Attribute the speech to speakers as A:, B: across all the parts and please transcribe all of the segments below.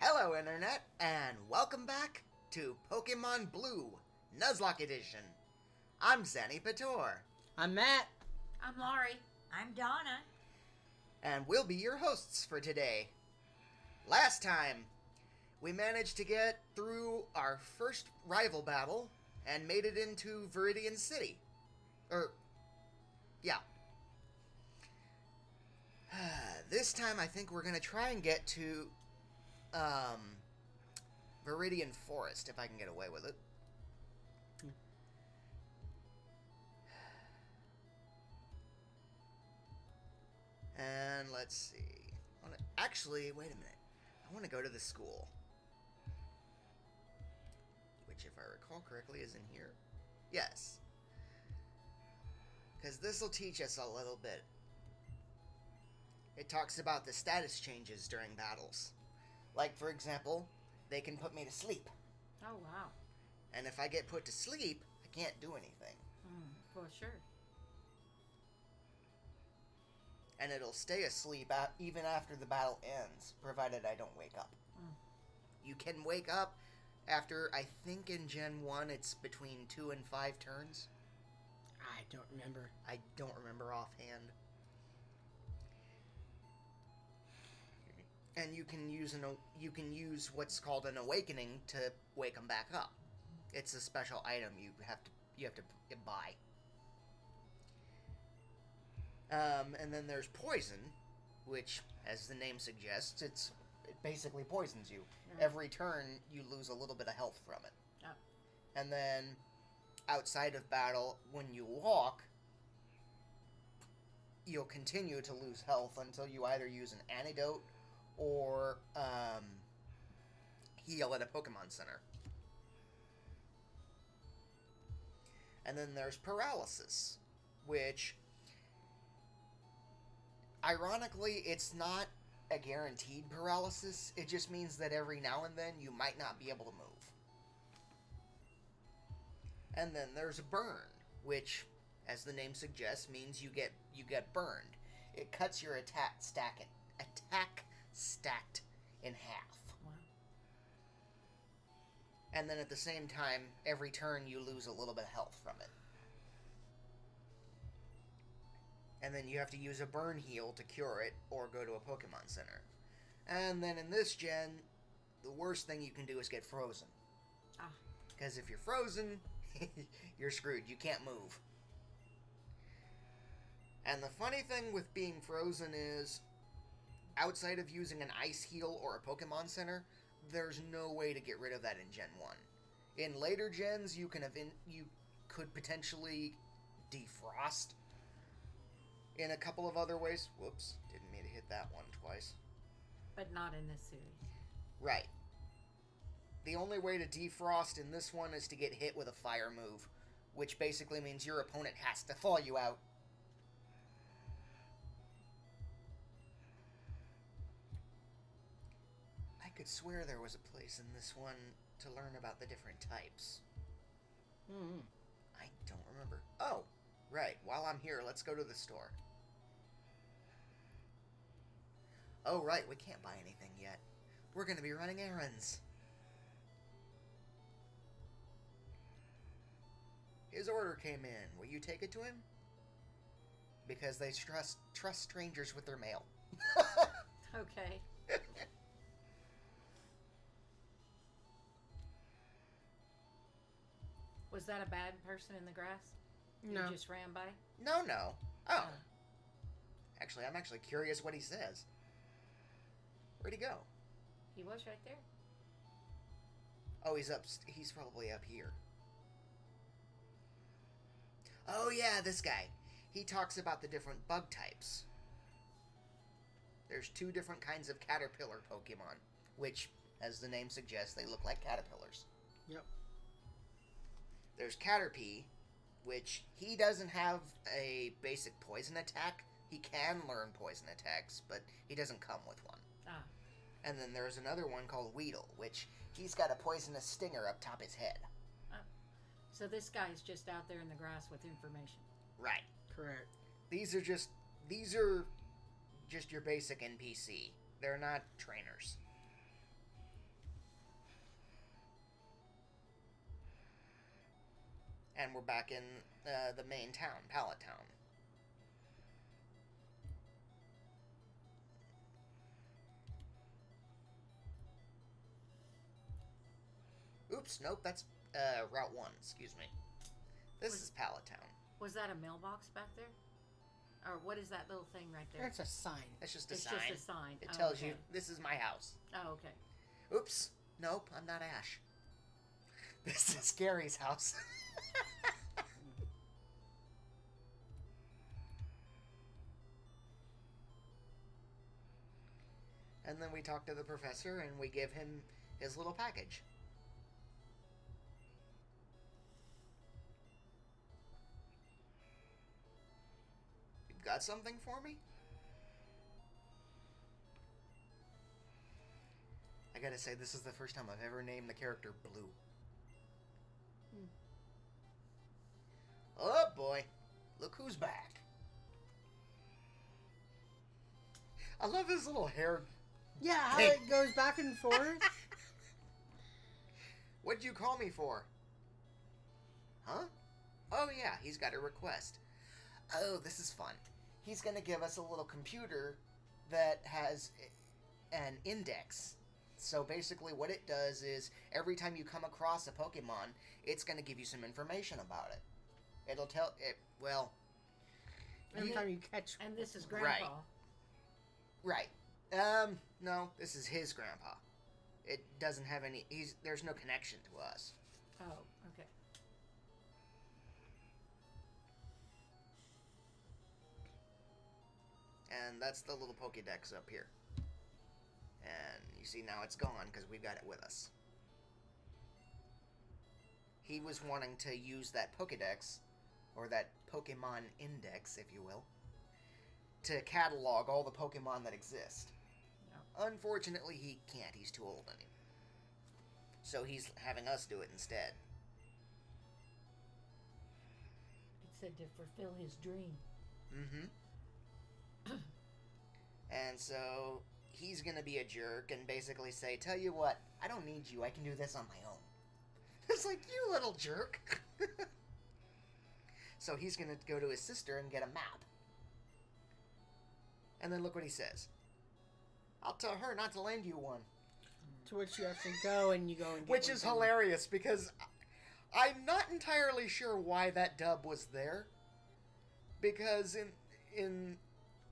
A: Hello Internet, and welcome back to Pokemon Blue, Nuzlocke Edition. I'm Xanipator.
B: I'm Matt.
C: I'm Laurie.
D: I'm Donna.
A: And we'll be your hosts for today. Last time, we managed to get through our first rival battle and made it into Viridian City. Yeah. This time I think we're going to try and get to Viridian Forest, if I can get away with it. And let's see. Actually, wait a minute. I want to go to the school. Which, if I recall correctly, is in here. Yes. Because this will teach us a little bit. It talks about the status changes during battles. Like, for example, they can put me to sleep.
C: Oh, wow.
A: And if I get put to sleep, I can't do anything.
C: For sure.
A: And it'll stay asleep even after the battle ends, provided I don't wake up. You can wake up after, I think in Gen 1, it's between 2 and 5 turns.
B: I don't remember.
A: I don't remember offhand. And you can use what's called an awakening to wake them back up. It's a special item you have to buy. And then there's poison, which, as the name suggests, it basically poisons you. Every turn, you lose a little bit of health from it.
C: Oh.
A: And then, outside of battle, when you walk, you'll continue to lose health until you either use an antidote or heal at a Pokemon Center. And then there's paralysis, which, ironically, it's not a guaranteed paralysis. It just means that every now and then you might not be able to move. And then there's burn, which, as the name suggests, means you get burned. It cuts your attack stat in half.
C: Wow.
A: And then at the same time, every turn you lose a little bit of health from it. And then you have to use a burn heal to cure it, or go to a Pokemon Center. And then in this gen, the worst thing you can do is get frozen. Because if you're frozen, you're screwed. You can't move. And the funny thing with being frozen is, outside of using an ice heal or a Pokemon Center, there's no way to get rid of that in Gen 1. In later gens, you could potentially defrost in a couple of other ways. Whoops, didn't mean to hit that one twice.
C: But not in this series.
A: Right. The only way to defrost in this one is to get hit with a fire move, which basically means your opponent has to thaw you out. I could swear there was a place in this one to learn about the different types. I don't remember. Oh, right. While I'm here, let's go to the store. Oh, right. We can't buy anything yet. We're going to be running errands. His order came in. Will you take it to him? Because they trust strangers with their mail.
C: Okay. Was that a bad person in the grass?
B: No.
C: You just ran by?
A: No. Oh. Actually, I'm actually curious what he says. Where'd he go?
C: He was right there.
A: Oh, he's probably up here. Oh, yeah, this guy. He talks about the different bug types. There's 2 different kinds of caterpillar Pokemon, which, as the name suggests, they look like caterpillars.
B: Yep.
A: There's Caterpie, which he doesn't have a basic poison attack. He can learn poison attacks, but he doesn't come with one. And then there's another one called Weedle, which he's got a poisonous stinger up top his head.
C: So this guy's just out there in the grass with information.
A: Right.
B: Correct.
A: These are just your basic NPC. They're not trainers. And we're back in the main town, Pallet Town. Oops, nope, that's Route 1, excuse me. This is Pallet Town.
C: Was that a mailbox back there? Or what is that little thing right there?
B: That's a sign.
A: It's just a
C: It's
A: sign.
C: just a sign.
A: It
C: Oh,
A: tells
C: okay.
A: you, this is my house.
C: Oh, okay.
A: Oops, nope, I'm not Ash. This is Gary's house. And then we talk to the professor and we give him his little package. You've got something for me? I gotta say, this is the first time I've ever named the character Blue. Oh boy, look who's back. I love his little hair.
B: Yeah, how it goes back and forth.
A: What'd you call me for? Huh? Oh yeah, he's got a request. Oh, this is fun. He's gonna give us a little computer that has an index. So basically what it does is, every time you come across a Pokemon, it's gonna give you some information about it. It'll tell it, well...
B: Every time you catch...
C: And this is Grandpa.
A: Right. No, this is his grandpa. It doesn't have any... There's no connection to us.
C: Oh, okay.
A: And that's the little Pokédex up here. And you see now it's gone because we've got it with us. He was wanting to use that Pokédex, or that Pokemon Index, if you will, to catalog all the Pokemon that exist.
C: No.
A: Unfortunately, he can't. He's too old anymore. So he's having us do it instead.
C: It said to fulfill his dream.
A: Mm-hmm. And so he's gonna be a jerk and basically say, tell you what, I don't need you. I can do this on my own. It's like, you little jerk. So he's gonna go to his sister and get a map. And then look what he says. I'll tell her not to lend you one.
B: To which you actually go and you go and get
A: Which
B: one
A: is
B: from-
A: hilarious because I'm not entirely sure why that dub was there. Because in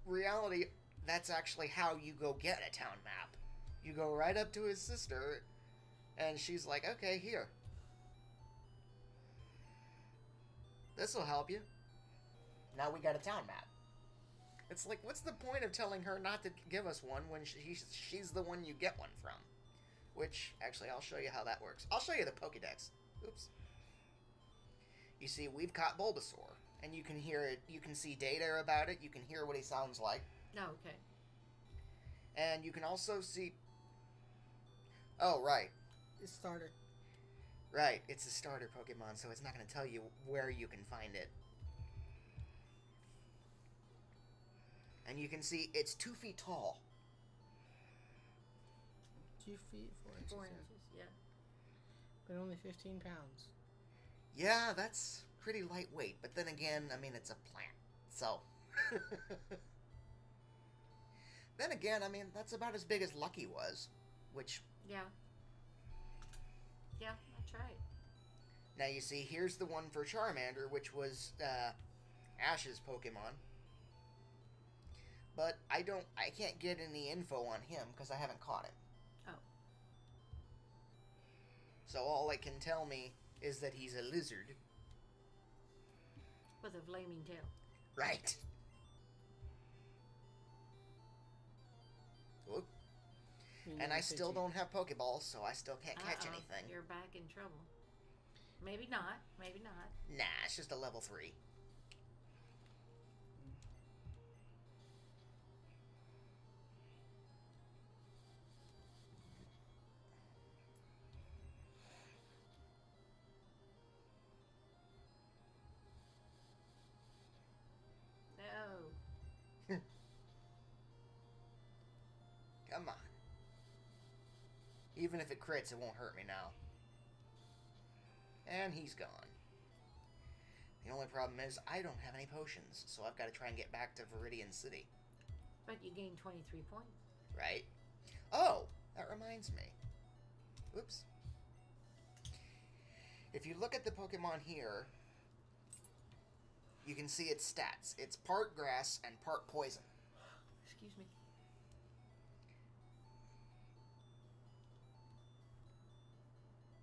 A: reality, that's actually how you go get a town map. You go right up to his sister and she's like, okay, here. This'll help you. Now we got a town map. It's like, what's the point of telling her not to give us one when she's the one you get one from? Which, actually, I'll show you how that works. I'll show you the Pokédex. Oops. You see, we've caught Bulbasaur. And you can hear it, you can see data about it, you can hear what he sounds like.
C: No, okay.
A: And you can also see... Oh, right.
B: It's starter.
A: Right, it's a starter Pokemon, so it's not going to tell you where you can find it. And you can see it's 2 feet tall.
B: 2 feet, 4 inches.
C: 4
B: yeah.
C: inches, yeah.
B: But only 15 pounds.
A: Yeah, that's pretty lightweight, but then again, I mean, it's a plant, so... Then again, I mean, that's about as big as Lucky was, which...
C: Yeah. Yeah, that's right.
A: Now you see, here's the one for Charmander, which was Ash's Pokemon. But I can't get any info on him because I haven't caught him.
C: Oh.
A: So all it can tell me is that he's a lizard.
C: With a flaming tail.
A: Right. Whoop. And I still don't have Pokeballs, so I still can't catch
C: Uh-oh,
A: anything.
C: You're back in trouble. Maybe not. Maybe not.
A: Nah, it's just a level 3.
C: No.
A: Come on. Even if it crits, it won't hurt me now. And he's gone. The only problem is I don't have any potions, so I've got to try and get back to Viridian City.
C: But you gained 23 points.
A: Right? Oh, that reminds me. Oops. If you look at the Pokemon here, you can see its stats. It's part grass and part poison.
C: Excuse me.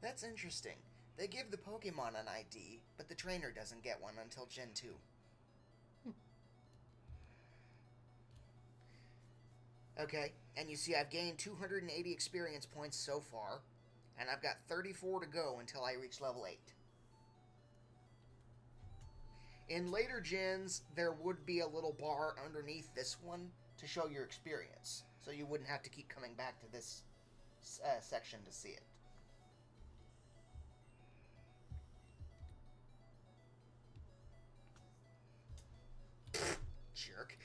A: That's interesting. They give the Pokemon an ID, but the trainer doesn't get one until Gen 2. Okay, and you see I've gained 280 experience points so far, and I've got 34 to go until I reach level 8. In later gens, there would be a little bar underneath this one to show your experience, so you wouldn't have to keep coming back to this section to see it. Jerk.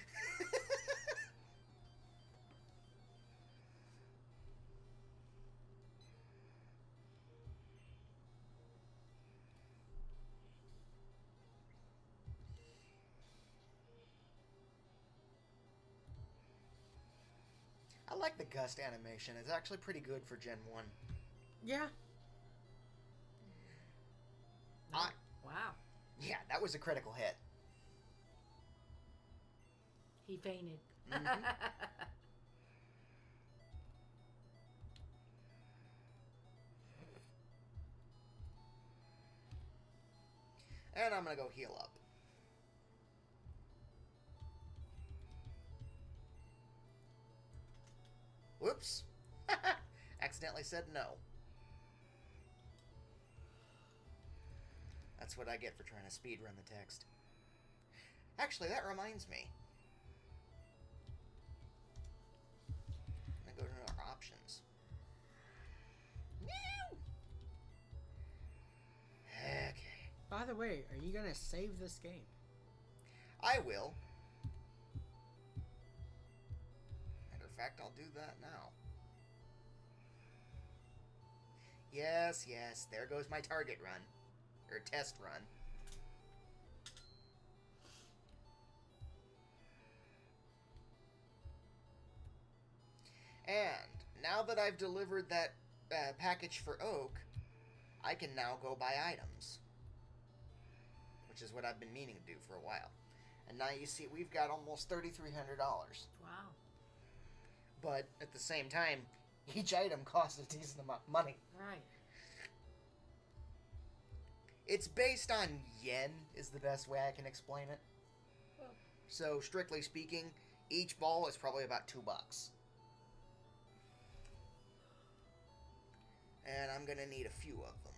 A: I like the gust animation. It's actually pretty good for Gen 1.
B: Yeah.
C: Wow.
A: Yeah, that was a critical hit.
C: He fainted.
A: Mm-hmm. And I'm going to go heal up. Whoops. Accidentally said no. That's what I get for trying to speedrun the text. Actually, that reminds me. I'm going to go to our options. No! Okay.
B: By the way, are you gonna save this game?
A: I will. Matter of fact, I'll do that now. Yes, yes, there goes my target run. Or test run. And now that I've delivered that package for Oak, I can now go buy items. Which is what I've been meaning to do for a while. And now you see we've got almost $3,300.
C: Wow.
A: But at the same time, each item costs a decent amount of money.
C: Right.
A: It's based on yen, is the best way I can explain it. So, strictly speaking, each ball is probably about $2. And I'm gonna need a few of them.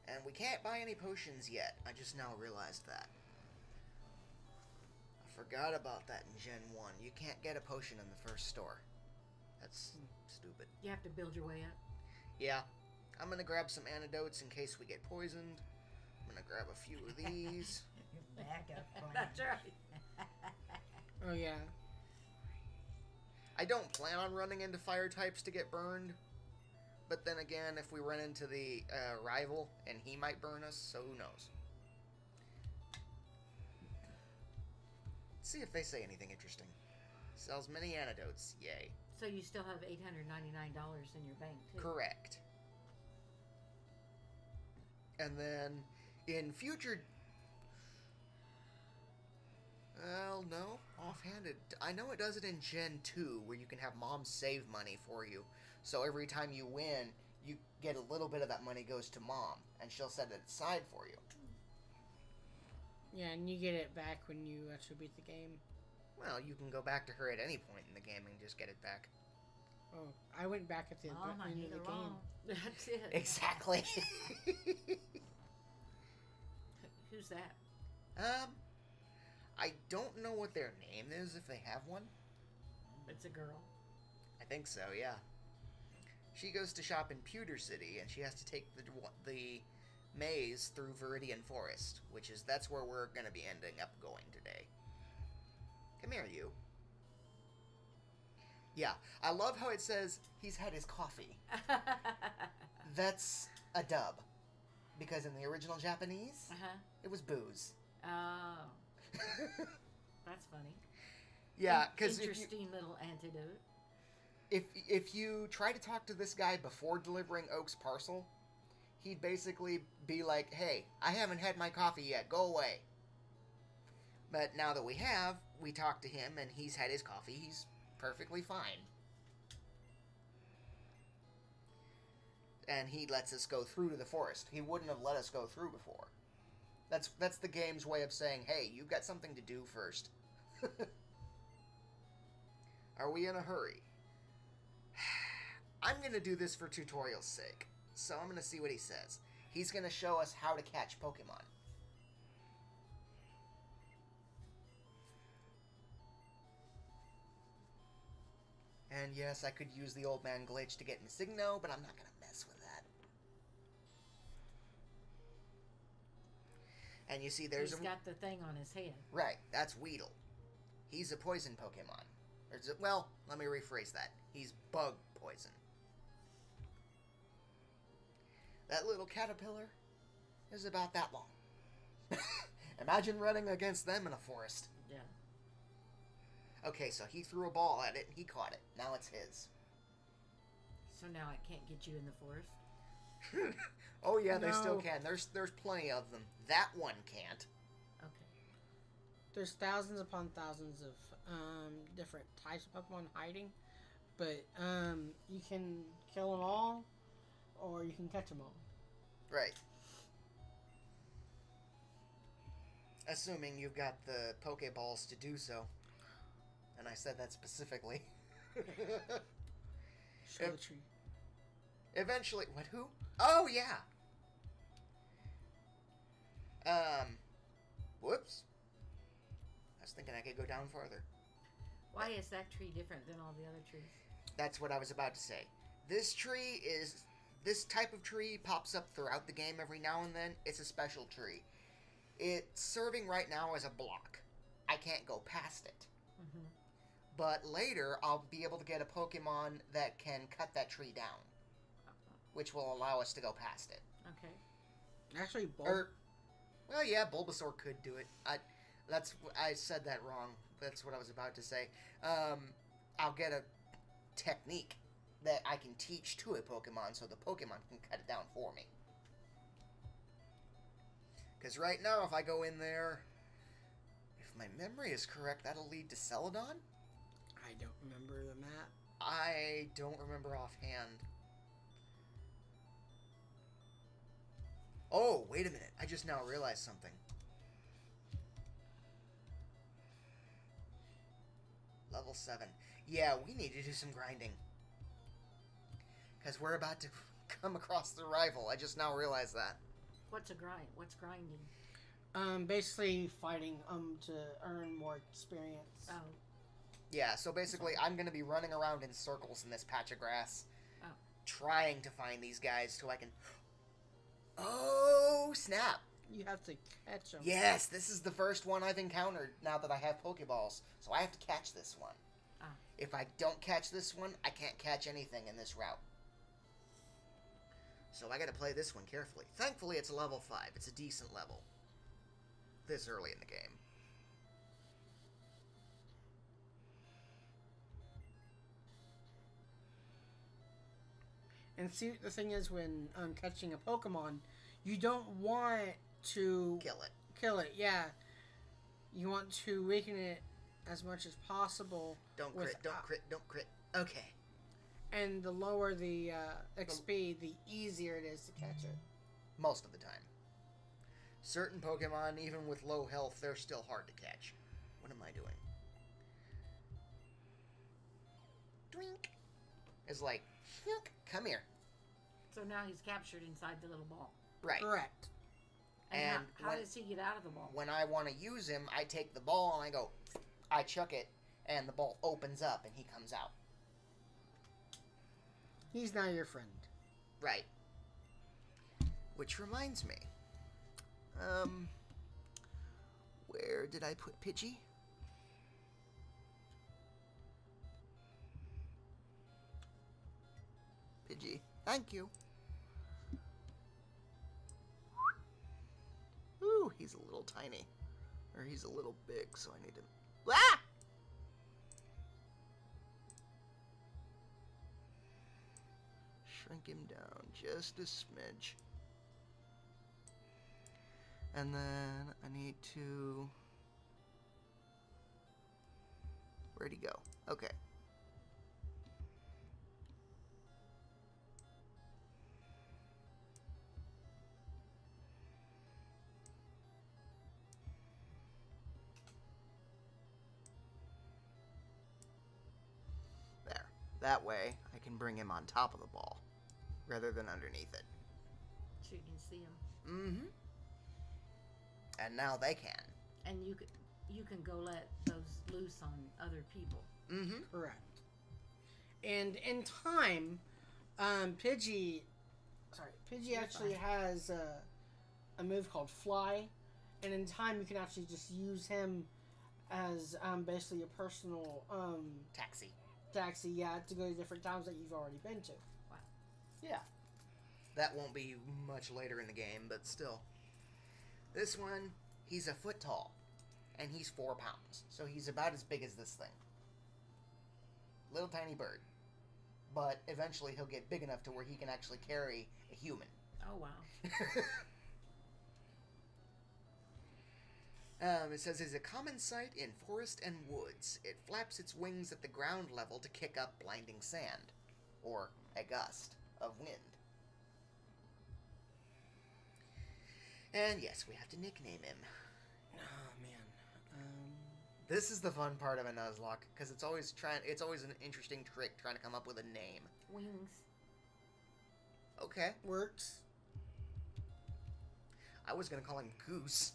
A: And we can't buy any potions yet. I just now realized that. I forgot about that in Gen 1. You can't get a potion in the first store. That's stupid.
C: You have to build your way up.
A: Yeah. I'm gonna grab some antidotes in case we get poisoned. I'm gonna grab a few of these.
D: Backup plan.
C: That's right.
B: Oh yeah.
A: I don't plan on running into fire types to get burned. But then again, if we run into the rival, and he might burn us, so who knows. Let's see if they say anything interesting. Sells many antidotes, yay.
C: So you still have $899 in your bank, too.
A: Correct. And then, in future... Well, no, offhanded. I know it does it in Gen 2, where you can have Mom save money for you. So every time you win, you get a little bit of that money goes to Mom, and she'll set it aside for you.
B: Yeah, and you get it back when you actually beat the game.
A: Well, you can go back to her at any point in the game and just get it back.
B: Oh, I went back at the
D: Mom, I
B: end
D: need
B: of the
D: a
B: game.
D: loan.
C: That's it.
A: Exactly.
C: Who's that?
A: I don't know what their name is, if they have one.
C: It's a girl.
A: I think so, yeah. She goes to shop in Pewter City, and she has to take the maze through Viridian Forest, that's where we're going to be ending up going today. Come here, you. Yeah, I love how it says he's had his coffee. That's a dub. Because in the original Japanese,
C: Uh-huh.
A: it was booze.
C: Oh. That's funny.
A: Yeah, because
C: interesting little antidote.
A: if you try to talk to this guy before delivering Oak's parcel, he'd basically be like, "Hey, I haven't had my coffee yet. Go away." But now that we talked to him and he's had his coffee. He's perfectly fine. And he lets us go through to the forest. He wouldn't have let us go through before. That's the game's way of saying, "Hey, you've got something to do first." Are we in a hurry? I'm going to do this for tutorial's sake. So I'm going to see what he says. He's going to show us how to catch Pokemon. And yes, I could use the old man glitch to get Insigno, but I'm not going to mess with that. And you see there's
C: He's got the thing on his head.
A: Right, that's Weedle. He's a poison Pokemon. Well, let me rephrase that. He's bug poison. That little caterpillar is about that long. Imagine running against them in a forest.
C: Yeah.
A: Okay, so he threw a ball at it and he caught it. Now it's his.
C: So now I can't get you in the forest?
A: Oh yeah, they
B: No.
A: still can. There's plenty of them. That one can't.
C: Okay.
B: There's thousands upon thousands of different types of Pokemon hiding, but you can kill them all, or you can catch them all.
A: Right. Assuming you've got the Pokeballs to do so. And I said that specifically.
B: Show the tree.
A: Eventually... What, who? Oh, yeah! Whoops. I was thinking I could go down farther.
C: Why is that tree different than all the other trees?
A: That's what I was about to say. This type of tree pops up throughout the game every now and then. It's a special tree. It's serving right now as a block. I can't go past it.
C: Mm-hmm.
A: But later, I'll be able to get a Pokemon that can cut that tree down. Which will allow us to go past it.
C: Okay.
B: Actually,
A: Well, yeah, Bulbasaur could do it. I said that wrong. That's what I was about to say. I'll get a technique that I can teach to a Pokemon so the Pokemon can cut it down for me. Because right now, if I go in there, if my memory is correct, that'll lead to Celadon?
B: I don't remember the map.
A: I don't remember offhand. Oh, wait a minute. I just now realized something. Level 7. Yeah, we need to do some grinding. Because we're about to come across the rival. I just now realized that.
C: What's a grind? What's grinding?
B: Basically fighting to earn more experience.
C: Oh.
A: Yeah, so basically I'm going to be running around in circles in this patch of grass.
C: Oh.
A: Trying to find these guys so I can... Oh, snap.
B: You have to catch them.
A: Yes, this is the first one I've encountered now that I have Pokeballs. So I have to catch this one.
C: Ah.
A: If I don't catch this one, I can't catch anything in this route. So I gotta play this one carefully. Thankfully, it's a level 5. It's a decent level. This early in the game.
B: And see, the thing is, when catching a Pokemon, you don't want to
A: Kill it.
B: Yeah, you want to weaken it as much as possible.
A: Don't crit, don't crit. Okay.
B: And the lower the XP, the easier it is to catch it.
A: Most of the time. Certain Pokemon, even with low health, they're still hard to catch. What am I doing? Twink. It's like, come here.
C: So now he's captured inside the little ball.
A: Right.
B: Correct.
C: And how
A: when-
C: does he get out of the ball?
A: When I want to use him, I take the ball and I chuck it, and the ball opens up and he comes out.
B: He's now your friend.
A: Right. Which reminds me. Where did I put Pidgey? Pidgey. Thank you. tiny. Or he's a little big, so I need to... Ah! Shrink him down just a smidge. And then I need to... Where'd he go? Okay. There. That way, I can bring him on top of the ball, rather than underneath it.
C: So you can see them.
A: Mm-hmm. And now they can.
C: And you can go let those loose on other people.
A: Mm-hmm.
B: Correct. And in time, Pidgey actually has a move called Fly, and in time you can actually just use him as basically a personal
A: Taxi.
B: Yeah, to go to different towns that you've already been to.
C: Wow.
B: Yeah.
A: That won't be much later in the game, but still. This one, he's a foot tall, and he's 4 pounds, so he's about as big as this thing. Little tiny bird. But eventually he'll get big enough to where he can actually carry a human.
C: Oh, wow.
A: It says, it's a common sight in forest and woods. It flaps its wings at the ground level to kick up blinding sand, or a gust of wind. And yes, we have to nickname him.
B: Oh man.
A: This is the fun part of a Nuzlocke, because it's always an interesting trick trying to come up with a name.
C: Wings.
A: Okay.
B: Works.
A: I was gonna call him Goose.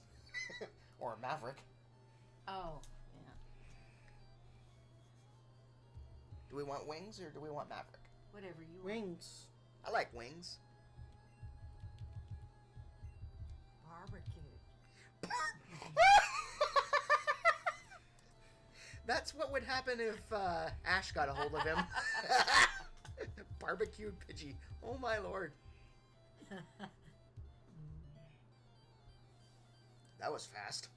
A: Or Maverick.
C: Oh, yeah.
A: Do we want Wings or do we want Maverick?
C: Whatever you want.
B: Wings.
A: I like Wings.
C: Barbecue.
A: That's what would happen if Ash got a hold of him. Barbecued Pidgey. Oh my lord. That was fast.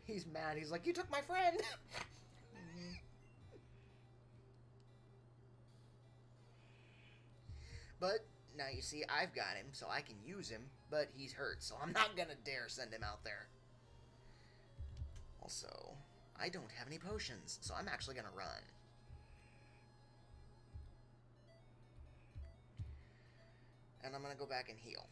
A: He's mad. He's like, you took my friend. But now you see, I've got him, so I can use him, but he's hurt, so I'm not gonna dare send him out there. Also, I don't have any potions, so I'm actually gonna run. And I'm gonna go back and heal.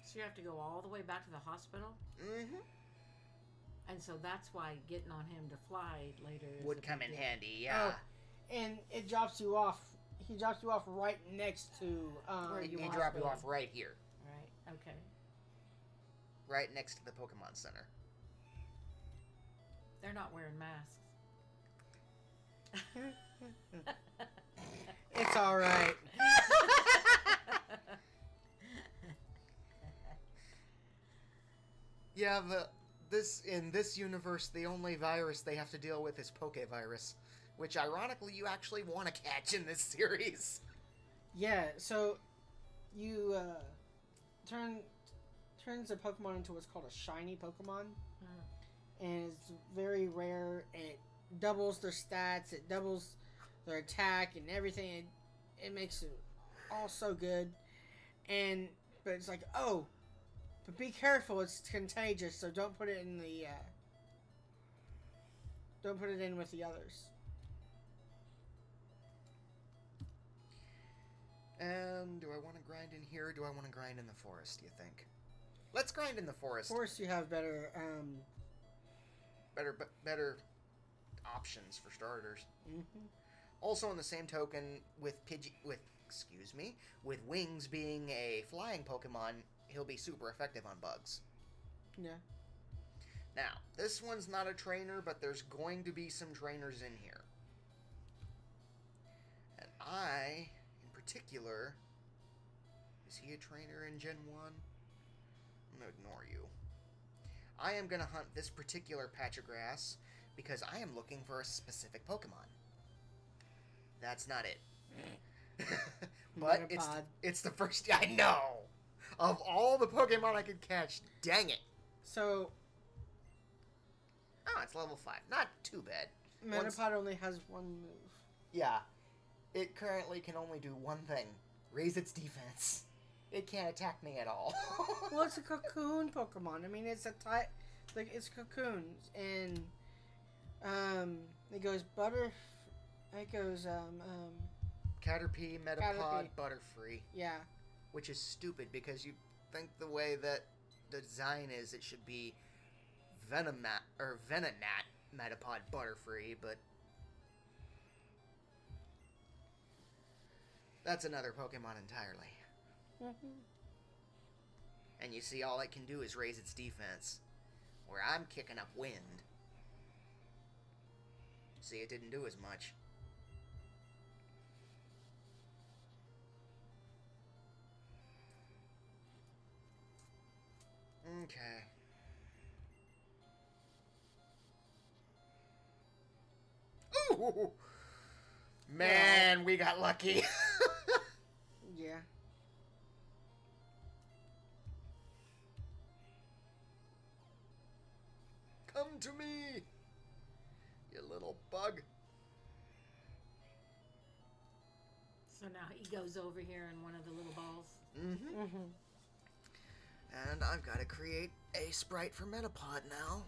C: So you have to go all the way back to the hospital?
A: Mm-hmm.
C: And so that's why getting on him to fly later
A: Would come in handy, yeah.
B: Oh, and it drops you off. He drops you off right next to.
C: Where you
A: He
C: want
A: drop
C: to
A: you
C: be.
A: off right here.
C: Right, okay.
A: Right next to the Pokemon Center.
C: They're not wearing masks.
B: It's all right.
A: Yeah, in this universe, the only virus they have to deal with is Pokevirus, which ironically you actually want to catch in this series.
B: Yeah. So you turns a Pokemon into what's called a shiny Pokemon, and it's very rare. It doubles their stats. It doubles their attack and everything. It makes it all so good. But it's like, oh, but be careful. It's contagious, so don't put it in the. Don't put it in with the others.
A: And do I want to grind in here or do I want to grind in the forest, you think? Let's grind in the forest.
B: Of course, you have better.
A: Better options for starters.
B: Mm-hmm.
A: Also, in the same token, with Wings being a flying Pokemon, he'll be super effective on bugs.
B: Yeah.
A: Now, this one's not a trainer, but there's going to be some trainers in here. And I, in particular, is he a trainer in Gen 1? I'm going to ignore you. I am going to hunt this particular patch of grass because I am looking for a specific Pokemon. That's not it. But it's the first... I know! Of all the Pokemon I could catch, dang it.
B: So...
A: Oh, it's level 5. Not too bad.
B: Metapod only has one move.
A: Yeah. It currently can only do one thing. Raise its defense. It can't attack me at all.
B: Well, it's a cocoon Pokemon. I mean, it's a type... Like, it's cocoons. And... It goes
A: Caterpie, Metapod,
B: Caterpie.
A: Butterfree.
B: Yeah.
A: Which is stupid because you think the way that the design is, it should be Venonat Metapod Butterfree, but that's another Pokemon entirely. And you see, all it can do is raise its defense, where I'm kicking up wind. See, it didn't do as much. Okay. Ooh! Man, we got lucky.
B: Yeah.
A: Come to me, you little bug.
C: So now he goes over here in one of the little balls.
A: Mm-hmm. And I've got to create a sprite for Metapod now.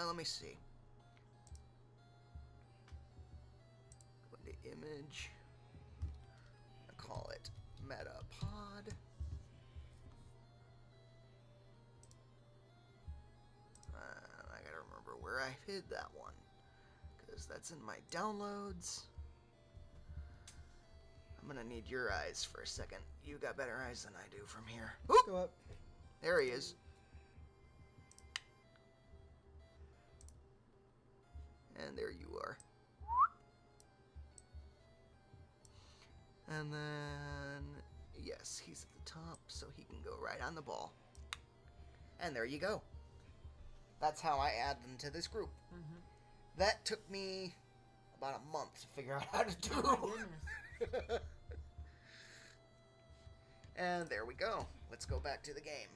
A: Let me see. Go into image. I call it Metapod. I gotta remember where I hid that one, because that's in my downloads. I'm gonna need your eyes for a second. You got better eyes than I do from here. Oop!
B: Go up.
A: There he is. And there you are. And then, yes, he's at the top, so he can go right on the ball. And there you go. That's how I add them to this group. That took me about a month to figure out how to do.
C: Oh my goodness.
A: And there we go. Let's go back to the game.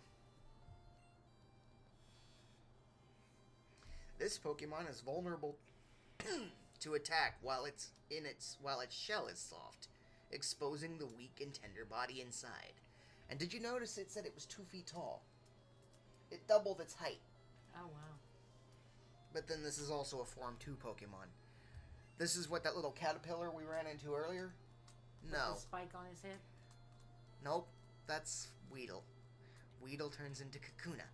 A: This Pokemon is vulnerable to attack while its shell is soft, exposing the weak and tender body inside. And did you notice it said it was 2 feet tall? It doubled its height.
C: Oh, wow.
A: But then this is also a Form 2 Pokemon. This is what that little caterpillar we ran into earlier? No.
C: With the spike on his head?
A: Nope. That's Weedle. Weedle turns into Kakuna.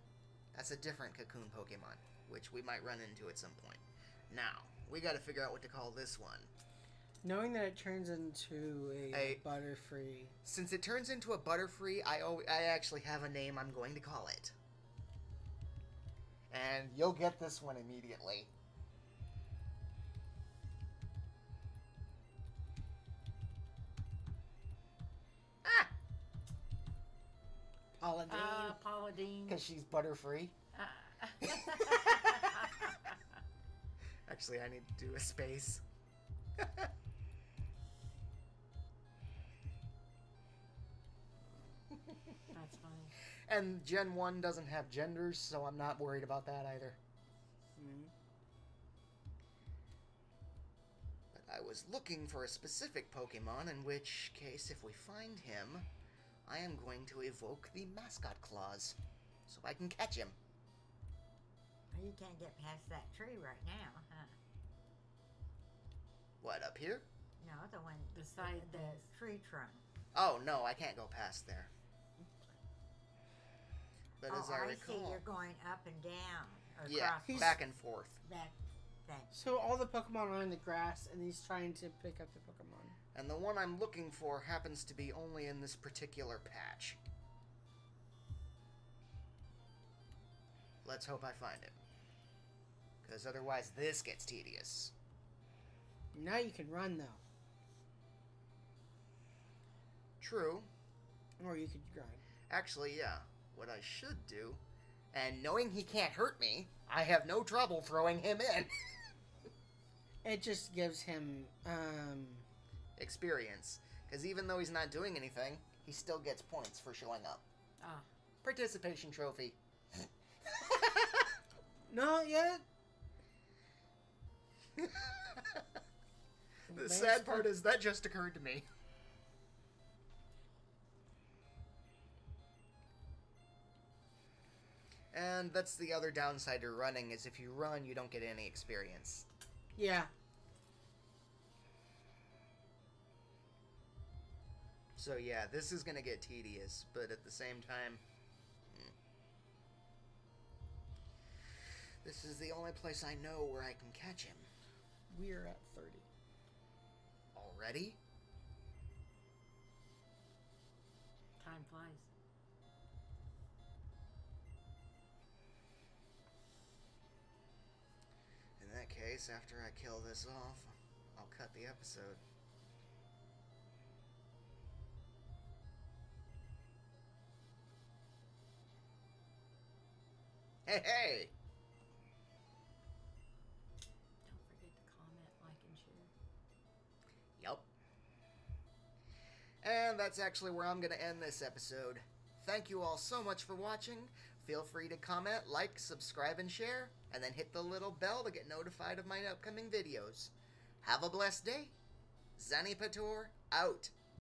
A: That's a different Cocoon Pokemon, which we might run into at some point. Now, we gotta figure out what to call this one.
B: Knowing that it turns into a Butterfree.
A: Since it turns into a Butterfree, I actually have a name I'm going to call it. And you'll get this one immediately. Ah!
B: Paula Deen.
C: Paula Deen.
A: Because she's Butterfree. Actually, I need to do a space.
C: That's funny.
A: And Gen 1 doesn't have genders, so I'm not worried about that either. But I was looking for a specific Pokemon, in which case, if we find him, I am going to evoke the Mascot Clause, so I can catch him.
D: You can't get past that tree right now, huh?
A: What, up here?
D: No, the one
C: Beside
D: the tree trunk.
A: Oh, no, I can't go past there. But as I
D: I
A: recall,
D: see. You're going up and down. Or
A: yeah,
D: across
A: back and forth.
D: back.
B: So all the Pokemon are in the grass, and he's trying to pick up the Pokemon.
A: And the one I'm looking for happens to be only in this particular patch. Let's hope I find him. Because otherwise this gets tedious.
B: Now you can run, though.
A: True.
B: Or you could grind.
A: Actually, yeah. What I should do, and knowing he can't hurt me, I have no trouble throwing him in.
B: It just gives him,
A: experience. Because even though he's not doing anything, he still gets points for showing up.
C: Ah.
A: Participation trophy.
B: Not yet.
A: The sad part is that just occurred to me. And that's the other downside to running, is if you run, you don't get any experience.
B: Yeah.
A: So yeah, this is gonna get tedious, but at the same time, this is the only place I know where I can catch him.
B: We're at 30.
A: Already?
C: Time flies.
A: In that case, after I kill this off, I'll cut the episode. Hey, hey!
C: Don't forget to comment, like, and share.
A: Yup. And that's actually where I'm going to end this episode. Thank you all so much for watching. Feel free to comment, like, subscribe, and share, and then hit the little bell to get notified of my upcoming videos. Have a blessed day. Xanipator out.